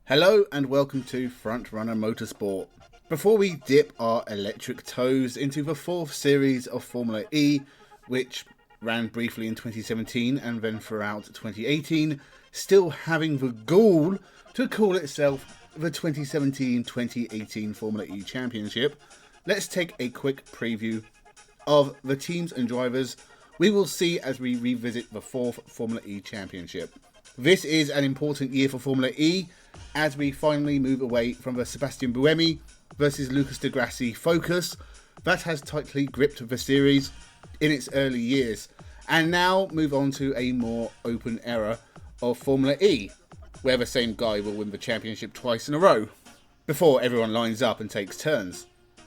Hello and welcome to Frontrunner Motorsport. Before we dip our electric toes into the fourth series of Formula E, which ran briefly in 2017 and then throughout 2018, still having the gall to call itself the 2017-2018 Formula E Championship, let's take a quick preview of the teams and drivers we will see as we revisit the fourth Formula E Championship. This is an important year for Formula E as we finally move away from the Sebastian Buemi versus Lucas di Grassi focus that has tightly gripped the series in its early years, and now move on to a more open era of Formula E, where the same guy will win the championship twice in a row, before everyone lines up and takes turns.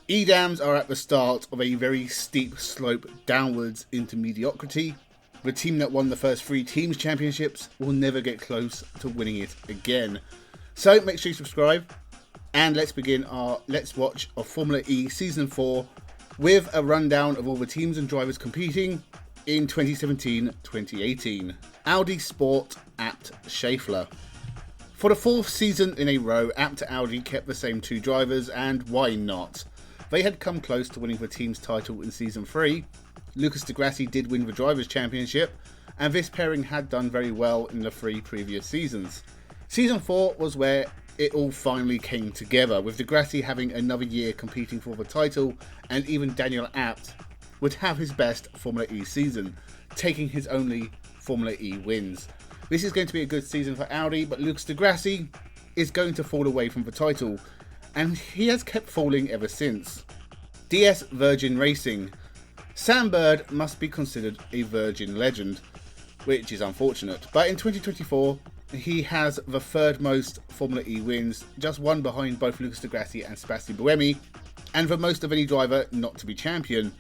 EDAMs are at the start of a very steep slope downwards into mediocrity. The team that won the first three teams championships will never get close to winning it again. So make sure you subscribe and let's begin our Let's Watch of Formula E Season 4 with a rundown of all the teams and drivers competing in 2017-2018. Audi Sport Abt Scheffler. For the fourth season in a row, Abt Audi kept the same two drivers, and why not? They had come close to winning the team's title in Season 3. Lucas di Grassi did win the Drivers' Championship, and this pairing had done very well in the three previous seasons. Season 4 was where it all finally came together, with di Grassi having another year competing for the title, and even Daniel Abt would have his best Formula E season, taking his only Formula E wins. This is going to be a good season for Audi, but Lucas di Grassi is going to fall away from the title, and he has kept falling ever since. DS Virgin Racing. Sam Bird must be considered a Virgin legend, which is unfortunate, but in 2024 he has the third most Formula E wins, just one behind both Lucas di Grassi and Sebastian Buemi, and the most of any driver not to be champion.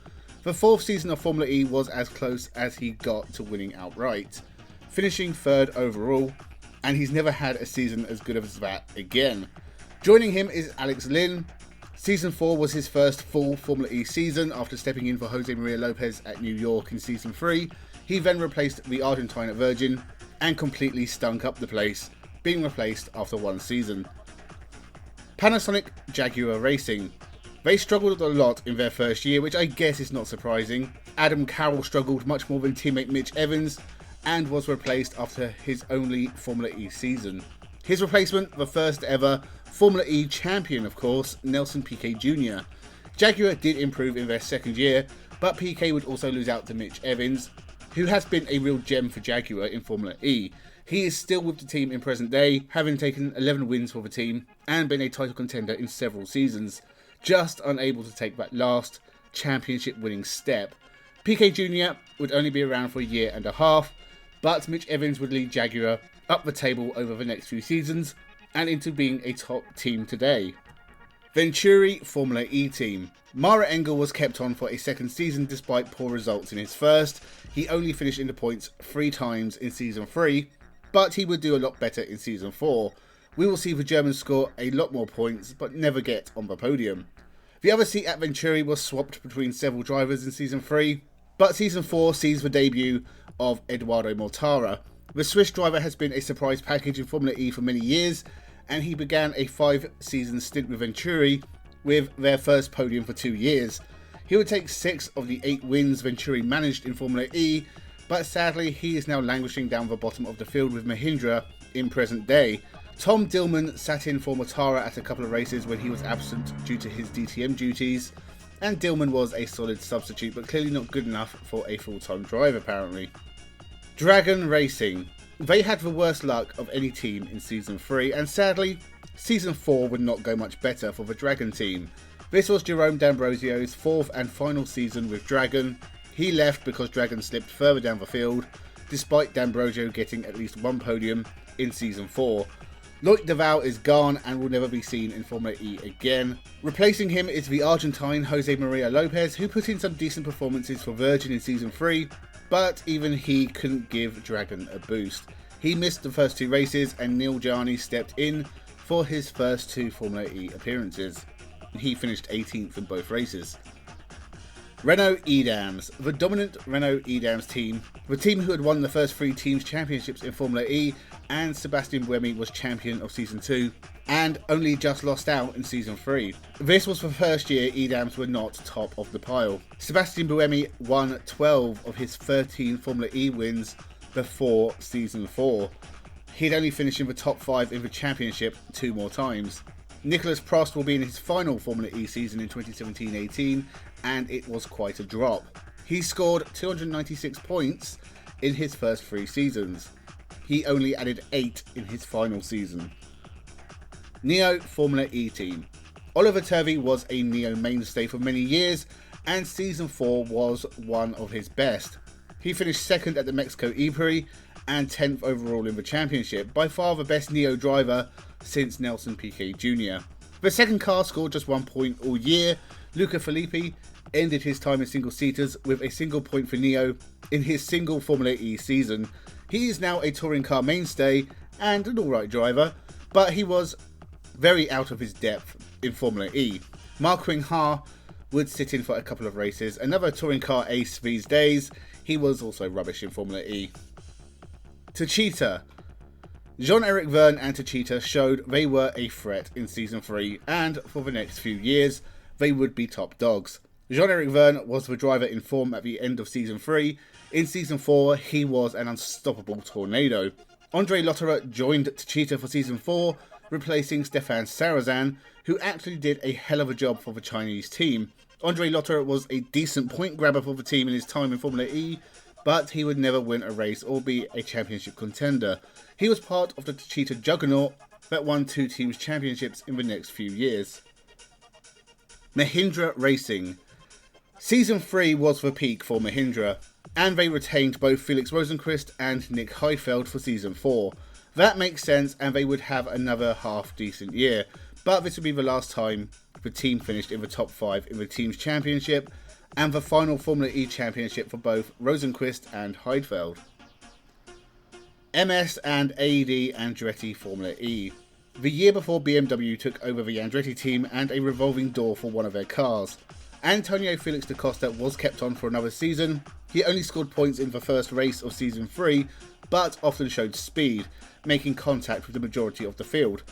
The fourth season of Formula E was as close as he got to winning outright, finishing third overall, and he's never had a season as good as that again. Joining him is Alex Lynn. Season 4 was his first full Formula E season after stepping in for Jose Maria Lopez at New York in Season 3. He then replaced the Argentine at Virgin and completely stunk up the place, being replaced after one season. Panasonic Jaguar Racing. They struggled a lot in their first year, which I guess is not surprising. Adam Carroll struggled much more than teammate Mitch Evans and was replaced after his only Formula E season. His replacement, the first ever Formula E champion, of course, Nelson Piquet Jr. Jaguar did improve in their second year, but Piquet would also lose out to Mitch Evans, who has been a real gem for Jaguar in Formula E. He is still with the team in present day, having taken 11 wins for the team and been a title contender in several seasons, just unable to take that last championship winning step. Piquet Jr. would only be around for a year and a half, but Mitch Evans would lead Jaguar up the table over the next few seasons and into being a top team today. Venturi Formula E team. Mara Engel was kept on for a second season despite poor results in his first. He only finished in the points 3 times in Season 3, but he would do a lot better in Season 4. We will see the German score a lot more points, but never get on the podium. The other seat at Venturi was swapped between several drivers in Season 3, but Season 4 sees the debut of Eduardo Mortara. The Swiss driver has been a surprise package in Formula E for many years, and he began a 5-season stint with Venturi with their first podium for 2 years. He would take 6 of the 8 wins Venturi managed in Formula E, but sadly he is now languishing down the bottom of the field with Mahindra in present day. Tom Dillman sat in for Mortara at a couple of races when he was absent due to his DTM duties, and Dillman was a solid substitute but clearly not good enough for a full-time drive apparently. Dragon Racing. They had the worst luck of any team in Season 3, and sadly, Season 4 would not go much better for the Dragon team. This was Jerome D'Ambrosio's fourth and final season with Dragon. He left because Dragon slipped further down the field, despite D'Ambrosio getting at least one podium in Season 4. Loic Duval is gone and will never be seen in Formula E again. Replacing him is the Argentine Jose Maria Lopez, who put in some decent performances for Virgin in Season 3, but even he couldn't give Dragon a boost. He missed the first 2 races and Neil Jarni stepped in for his first 2 Formula E appearances. He finished 18th in both races. Renault Edams. The dominant Renault Edams team, the team who had won the first 3 teams championships in Formula E, and Sebastian Buemi was champion of Season 2 and only just lost out in Season 3. This was the first year Edams were not top of the pile. Sebastian Buemi won 12 of his 13 Formula E wins before Season 4. He'd only finished in the top 5 in the championship 2 more times. Nicolas Prost will be in his final Formula E season in 2017-18, and it was quite a drop. He scored 296 points in his first 3 seasons. He only added 8 in his final season. NEO Formula E team. Oliver Turvey was a NEO mainstay for many years, and Season 4 was one of his best. He finished 2nd at the Mexico E-Prix and 10th overall in the championship, by far the best NEO driver since Nelson Piquet Jr. The second car scored just 1 point all year. Luca Filippi ended his time in single-seaters with a single point for NEO in his single Formula E season. He is now a touring car mainstay and an alright driver, but he was very out of his depth in Formula E. Mark Wing-Ha would sit in for a couple of races, another touring car ace these days. He was also rubbish in Formula E. Techeetah. Jean-Eric Vergne and Techeetah showed they were a threat in Season 3, and for the next few years, they would be top dogs. Jean-Eric Vergne was the driver in form at the end of Season 3. In Season 4, he was an unstoppable tornado. Andre Lotterer joined Techeetah for Season 4, replacing Stefan Sarrazin, who actually did a hell of a job for the Chinese team. Andre Lotterer was a decent point grabber for the team in his time in Formula E, but he would never win a race or be a championship contender. He was part of the Techeetah juggernaut that won 2 teams championships in the next few years. Mahindra Racing. Season 3 was the peak for Mahindra, and they retained both Felix Rosenqvist and Nick Heidfeld for Season 4. That makes sense, and they would have another half-decent year, but this would be the last time the team finished in the top 5 in the team's championship, and the final Formula E championship for both Rosenqvist and Heidfeld. MS and AED Andretti Formula E. The year before BMW took over the Andretti team and a revolving door for one of their cars. Antonio Felix da Costa was kept on for another season. He only scored points in the first race of Season 3, but often showed speed, making contact with the majority of the field.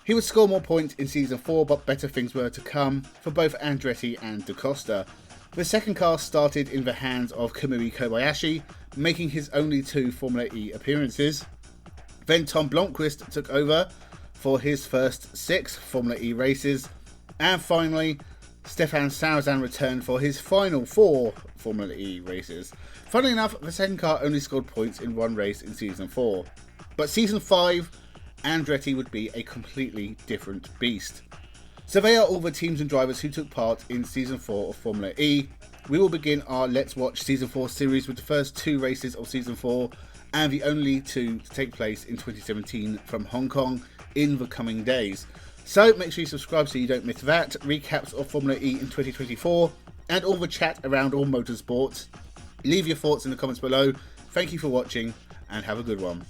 He would score more points in Season 4, but better things were to come for both Andretti and da Costa. The second car started in the hands of Kamui Kobayashi, making his only 2 Formula E appearances. Then Tom Blomqvist took over for his first 6 Formula E races. And finally, Stefan Sarrazin returned for his final 4 Formula E races. Funnily enough, the second car only scored points in 1 race in Season 4. But Season 5, Andretti would be a completely different beast. So they are all the teams and drivers who took part in Season 4 of Formula E. We will begin our Let's Watch Season 4 series with the first 2 races of Season 4 and the only 2 to take place in 2017 from Hong Kong in the coming days. So make sure you subscribe so you don't miss that, recaps of Formula E in 2024 and all the chat around all motorsports. Leave your thoughts in the comments below. Thank you for watching and have a good one.